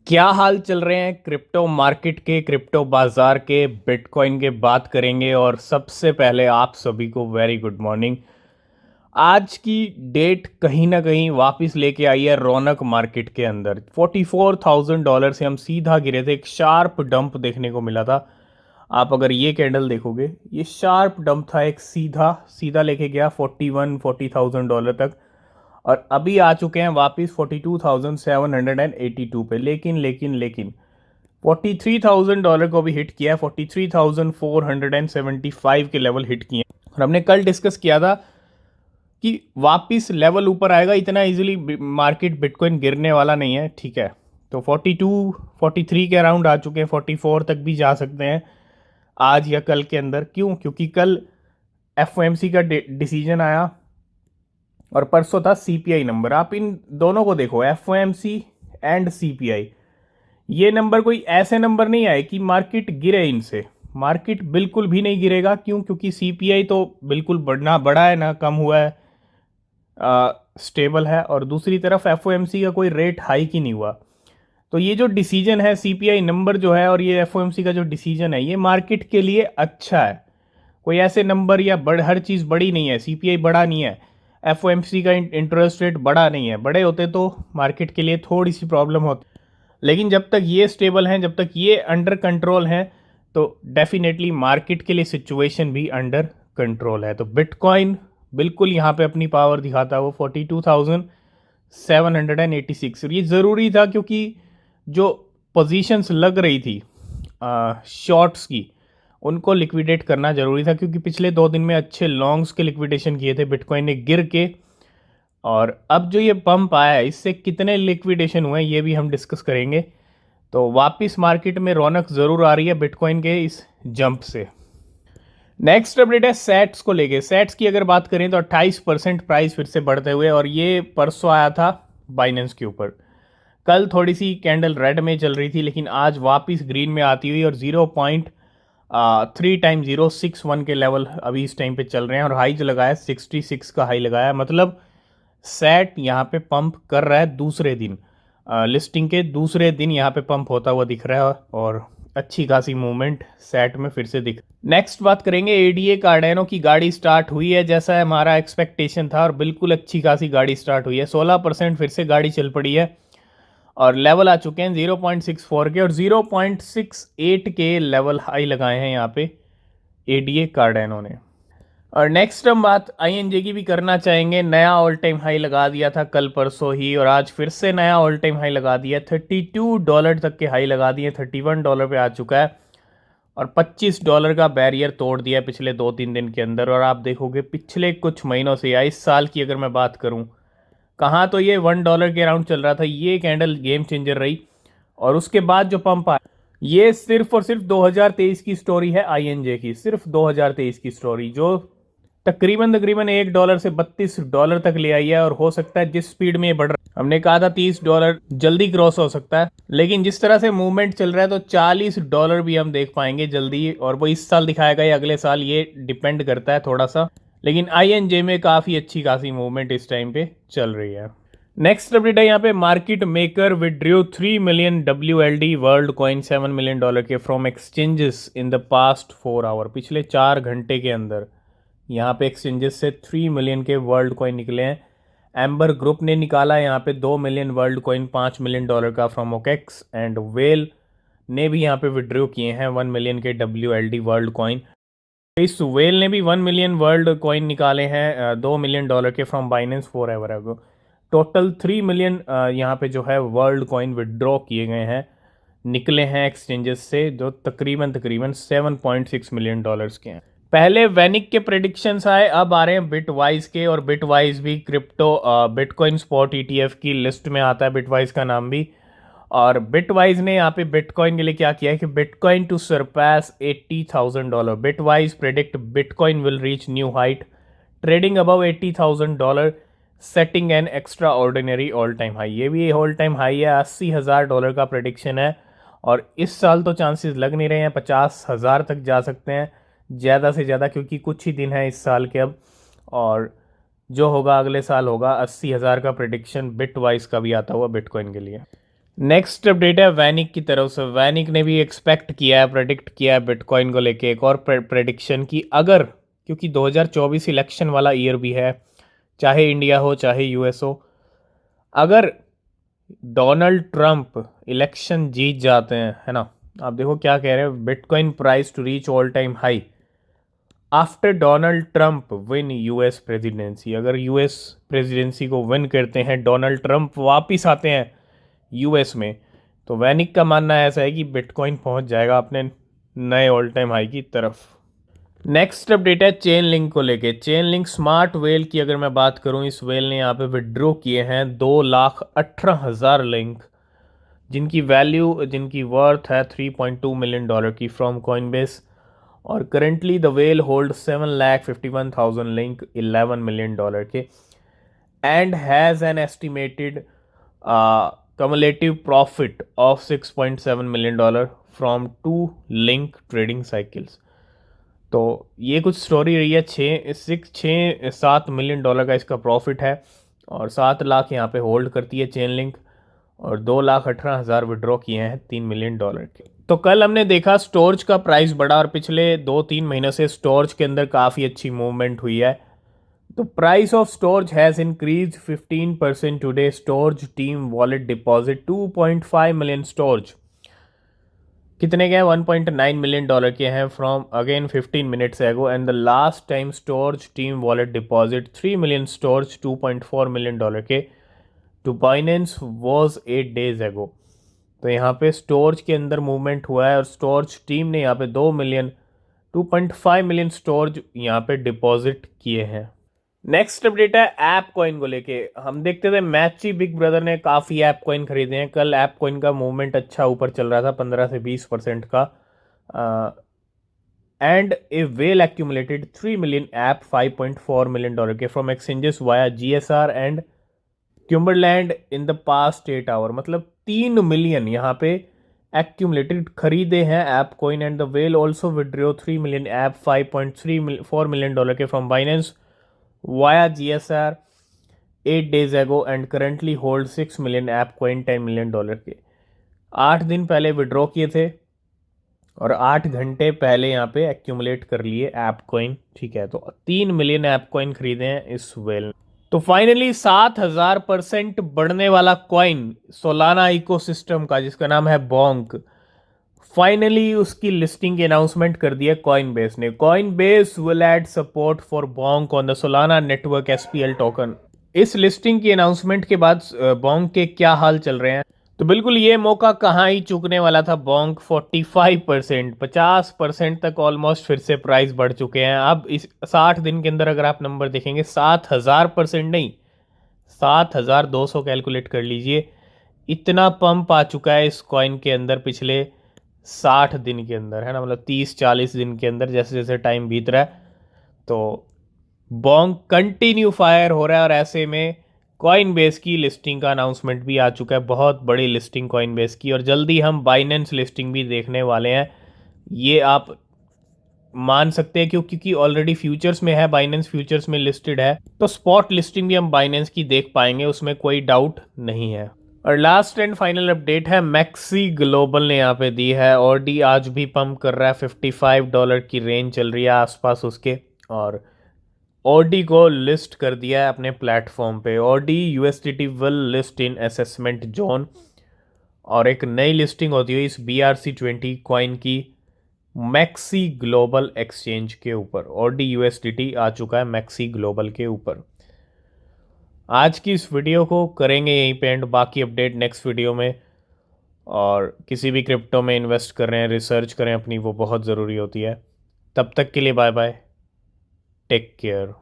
क्या हाल चल रहे हैं क्रिप्टो मार्केट के, क्रिप्टो बाजार के, बिटकॉइन के बात करेंगे। और सबसे पहले आप सभी को वेरी गुड मॉर्निंग। आज की डेट कहीं ना कहीं वापस लेके आई है रौनक मार्केट के अंदर। $44,000 से हम सीधा गिरे थे, एक शार्प डंप देखने को मिला था। आप अगर ये कैंडल देखोगे, ये शार्प डंप था, एक सीधा सीधा लेके गया 40,000 तक। और अभी आ चुके हैं वापस 42,782 पे। लेकिन $43,000 को भी हिट किया है, 43,475 के लेवल हिट किए हैं। और हमने कल डिस्कस किया था कि वापस लेवल ऊपर आएगा, इतना इजीली मार्केट बिटकॉइन गिरने वाला नहीं है। ठीक है, तो 42 43 के अराउंड आ चुके हैं, 44 तक भी जा सकते हैं आज या कल के अंदर। क्यों? क्योंकि कल एफओएमसी का डिसीजन आया और परसों था सीपीआई नंबर। आप इन दोनों को देखो, एफओएमसी एंड सीपीआई, ये नंबर कोई ऐसे नंबर नहीं आए कि मार्केट गिरे इनसे। मार्केट बिल्कुल भी नहीं गिरेगा। क्यों? क्योंकि सीपीआई तो बिल्कुल ना बढ़ा है ना कम हुआ है, स्टेबल है। और दूसरी तरफ एफओएमसी का कोई रेट हाइक ही नहीं हुआ। तो ये जो डिसीजन है, सीपीआई नंबर जो है और ये एफओएमसी का जो डिसीजन है, ये मार्केट के लिए अच्छा है। कोई ऐसे नंबर या हर चीज़ बड़ी नहीं है, सीपीआई बड़ा नहीं है, एफओएमसी का इंटरेस्ट रेट बड़ा नहीं है। बड़े होते तो मार्केट के लिए थोड़ी सी प्रॉब्लम होती, लेकिन जब तक ये स्टेबल हैं, जब तक ये अंडर कंट्रोल हैं, तो डेफिनेटली मार्केट के लिए सिचुएशन भी अंडर कंट्रोल है। तो बिटकॉइन बिल्कुल यहाँ पे अपनी पावर दिखाता है, वो 42,786। और ये ज़रूरी था क्योंकि जो पोजीशंस लग रही थी शॉर्ट्स की, उनको लिक्विडेट करना ज़रूरी था। क्योंकि पिछले 2 दिन में अच्छे लॉन्ग्स के लिक्विडेशन किए थे बिटकॉइन ने गिर के। और अब जो ये पंप आया है, इससे कितने लिक्विडेशन हुए हैं ये भी हम डिस्कस करेंगे। तो वापस मार्केट में रौनक ज़रूर आ रही है बिटकॉइन के इस जंप से। नेक्स्ट अपडेट है सेट्स को लेके। सेट्स की अगर बात करें तो 28% प्राइस फिर से बढ़ते हुए, और ये परसों आया था बाइनेंस के ऊपर। कल थोड़ी सी कैंडल रेड में चल रही थी, लेकिन आज वापस ग्रीन में आती हुई, और 0.3 टाइम 061 के लेवल अभी इस टाइम पे चल रहे हैं। और हाई जो लगाया 66 का हाई लगाया, मतलब सेट यहाँ पे पंप कर रहा है दूसरे दिन, लिस्टिंग के दूसरे दिन यहाँ पे पंप होता हुआ दिख रहा है। और अच्छी खासी मूवमेंट सेट में फिर से दिख। नेक्स्ट बात करेंगे एडीए कार्डेनो की। गाड़ी स्टार्ट हुई है जैसा हमारा एक्सपेक्टेशन था, और बिल्कुल अच्छी खासी गाड़ी स्टार्ट हुई है। 16% फिर से गाड़ी चल पड़ी है, और लेवल आ चुके हैं 0.64 के, और 0.68 के लेवल हाई लगाए हैं यहाँ पे एडीए कार्डेनो ने। और नेक्स्ट हम बात आईएनजे की भी करना चाहेंगे। नया ऑल टाइम हाई लगा दिया था कल परसों ही, और आज फिर से नया ऑल टाइम हाई लगा दिया। $32 तक के हाई लगा दिए, $31 पे आ चुका है, और $25 का बैरियर तोड़ दिया पिछले 2-3 दिन के अंदर। और आप देखोगे पिछले कुछ महीनों से या इस साल की अगर मैं बात करूं, कहाँ तो ये $1 के अराउंड चल रहा था। ये कैंडल गेम चेंजर रही, और उसके बाद जो पंप आया, ये सिर्फ और सिर्फ 2023 की स्टोरी है आईएनजे की। सिर्फ 2023 की स्टोरी, जो तकरीबन तकरीबन $1 से $32 तक ले आई है। और हो सकता है जिस स्पीड में ये बढ़ रहा है, हमने कहा था $30 जल्दी क्रॉस हो सकता है, लेकिन जिस तरह से मूवमेंट चल रहा है तो $40 भी हम देख पाएंगे जल्दी। और वो इस साल दिखाएगा या अगले साल, ये डिपेंड करता है थोड़ा सा। लेकिन आईएनजे में काफ़ी अच्छी खासी मूवमेंट इस टाइम पे चल रही है। नेक्स्ट अपडेट है यहाँ पे, market maker withdraw 3 million WLD world coin $7 million के from exchanges in the past 4 hour. पिछले 4 घंटे के अंदर यहाँ पे एक्सचेंजेस से 3 मिलियन के वर्ल्ड कॉइन निकले हैं। एम्बर ग्रुप ने निकाला है यहाँ पे 2 मिलियन वर्ल्ड कॉइन, $5 मिलियन का फ्रॉम ओकेक्स। एंड वेल ने भी यहाँ पे विड्रॉ किए हैं 1 मिलियन के WLD वर्ल्ड कॉइन। इस वेल ने भी 1 मिलियन वर्ल्ड कॉइन निकाले हैं $2 मिलियन के from Binance forever ago. Total 3 million यहाँ पे जो है वर्ल्ड कॉइन विड्रॉ किए गए हैं, निकले हैं एक्सचेंजेस से, जो तकरीबन तकरीबन $7.6 मिलियन के हैं। पहले वैनिक के प्रेडिक्शंस आए, अब आ रहे हैं बिटवाइज के। और बिटवाइज भी क्रिप्टो बिटकॉइन स्पॉट ईटीएफ की लिस्ट में आता है, बिटवाइज का नाम भी। और बिटवाइज ने यहाँ पे बिटकॉइन के लिए क्या किया है कि bitcoin to surpass $80,000। Bitwise predict bitcoin will reach new high trading above $80,000, setting an extraordinary all time high. ये भी ऑल टाइम हाई है, $80,000 का प्रेडिक्शन है। और इस साल तो चांसेस लग नहीं रहे हैं, 50,000 तक जा सकते हैं ज़्यादा से ज़्यादा, क्योंकि कुछ ही दिन है इस साल के अब। और जो होगा अगले साल होगा। 80,000 का प्रेडिक्शन बिटवाइज का भी आता हुआ बिटकॉइन के लिए। नेक्स्ट अपडेट है वैनिक की तरफ से। वैनिक ने भी एक्सपेक्ट किया है, प्रेडिक्ट किया है बिटकॉइन को लेके एक और प्रेडिक्शन की, अगर, क्योंकि 2024 इलेक्शन वाला ईयर भी है, चाहे इंडिया हो चाहे यूएस हो, अगर डोनाल्ड ट्रंप इलेक्शन जीत जाते हैं, है ना, आप देखो क्या कह रहे हैं, bitcoin price to reach all time high after Donald Trump win US presidency. अगर यूएस प्रेसिडेंसी को विन करते हैं, डोनाल्ड ट्रंप वापिस आते हैं यूएस में, तो वैनिक का मानना ऐसा है कि बिटकॉइन पहुंच जाएगा अपने नए ऑल टाइम हाई की तरफ। नेक्स्ट अपडेट है चेन लिंक को लेके। चेन लिंक स्मार्ट वेल की अगर मैं बात करूं, इस वेल ने यहाँ पे विड्रॉ किए हैं 2,18,000 लिंक, जिनकी वैल्यू, जिनकी वर्थ है $3.2 मिलियन की फ्रॉम कॉइनबेस। और currently the whale hold 7,51,000 link $11 million के, and has an estimated cumulative profit of $6.7 million from 2 link trading cycles. तो ये कुछ स्टोरी रही है। 6-7 मिलियन डॉलर का इसका प्रॉफिट है, और 7 लाख यहाँ पे होल्ड करती है चेन लिंक, और 2,18,000 विड्रॉ किए हैं $3 मिलियन के। तो कल हमने देखा स्टोर्ज का प्राइस बढ़ा, और पिछले 2-3 महीनों से स्टोर्ज के अंदर काफ़ी अच्छी मूवमेंट हुई है। The price of Storj has increased 15% today. Storj team wallet deposit 2.5 million Storj कितने के हैं, $1.9 मिलियन के हैं from again 15 minutes ago, and the last time Storj team wallet deposit 3 million Storj $2.4 million के to Binance was 8 days ago. तो यहाँ पे storge के अंदर मूवमेंट हुआ है, और स्टोर्ज टीम ने यहाँ पे 2.5 मिलियन स्टोर्ज यहाँ पे डिपॉजिट किए हैं। नेक्स्ट अपडेट है ऐप कॉइन को लेके। हम देखते थे मैची बिग ब्रदर ने काफ़ी ऐप कॉइन खरीदे हैं। कल ऐप कॉइन का मूवमेंट अच्छा ऊपर चल रहा था, 15 से 20% का, and a whale accumulated 3 million ape $5.4 million के from exchanges via GSR and Cumberland in the past 8 hour. मतलब 3 मिलियन यहाँ पे एक्यूमुलेटेड खरीदे हैं ape coin, and the whale also withdraw 3 million ape $5.4 million के from Binance via GSR 8 days ago and currently hold 6 million app coin $10 million के। 8 दिन पहले withdraw किए थे, और 8 घंटे पहले यहाँ पे एक्यूमुलेट कर लिए ऐप कॉइन, ठीक है। तो 3 मिलियन ऐप कॉइन खरीदे हैं इस वेल। तो फाइनली 7,000% बढ़ने वाला कॉइन सोलाना इकोसिस्टम का, जिसका नाम है बोंक, फाइनली उसकी लिस्टिंग की अनाउंसमेंट कर दी है कॉइनबेस ने। Coinbase will add support for Bonk on the Solana network SPL token. इस लिस्टिंग की अनाउंसमेंट के बाद बोंक के क्या हाल चल रहे हैं, तो बिल्कुल ये मौका कहाँ ही चूकने वाला था। बोंक 45%, 50% तक ऑलमोस्ट फिर से प्राइस बढ़ चुके हैं। अब इस 60 दिन के अंदर अगर आप नंबर देखेंगे, 7,000% नहीं, 7,200 कैलकुलेट कर लीजिए, इतना पंप आ चुका है इस कॉइन के अंदर पिछले 60 दिन के अंदर, है ना, मतलब 30-40 दिन के अंदर, जैसे जैसे टाइम बीत रहा है। तो बोंग कंटिन्यू फायर हो रहा है, और ऐसे में कॉइन बेस की लिस्टिंग का अनाउंसमेंट भी आ चुका है, बहुत बड़ी लिस्टिंग कॉइन बेस की, और जल्दी हम बाइनेंस लिस्टिंग भी देखने वाले हैं। ये आप मान सकते हैं, क्योंकि ऑलरेडी फ्यूचर्स में है, बाइनेंस फ्यूचर्स में लिस्टेड है, तो स्पॉट लिस्टिंग भी हम बाइनेंस की देख पाएंगे, उसमें कोई डाउट नहीं है। और लास्ट एंड फाइनल अपडेट है मैक्सी ग्लोबल ने यहाँ पे दी है। ऑडी आज भी पंप कर रहा है, $55 की रेंज चल रही है आसपास उसके, और ऑडी को लिस्ट कर दिया है अपने प्लेटफॉर्म पे। Audi USDT will list in assessment zone, और एक नई लिस्टिंग होती है इस BRC20 कॉइन की मैक्सी ग्लोबल एक्सचेंज के ऊपर। ऑडी USDT आ चुका है मैक्सी ग्लोबल के ऊपर। आज की इस वीडियो को करेंगे यहीं पे एंड, बाकी अपडेट नेक्स्ट वीडियो में। और किसी भी क्रिप्टो में इन्वेस्ट कर रहे हैं, रिसर्च करें अपनी, वो बहुत ज़रूरी होती है। तब तक के लिए बाय बाय, टेक केयर।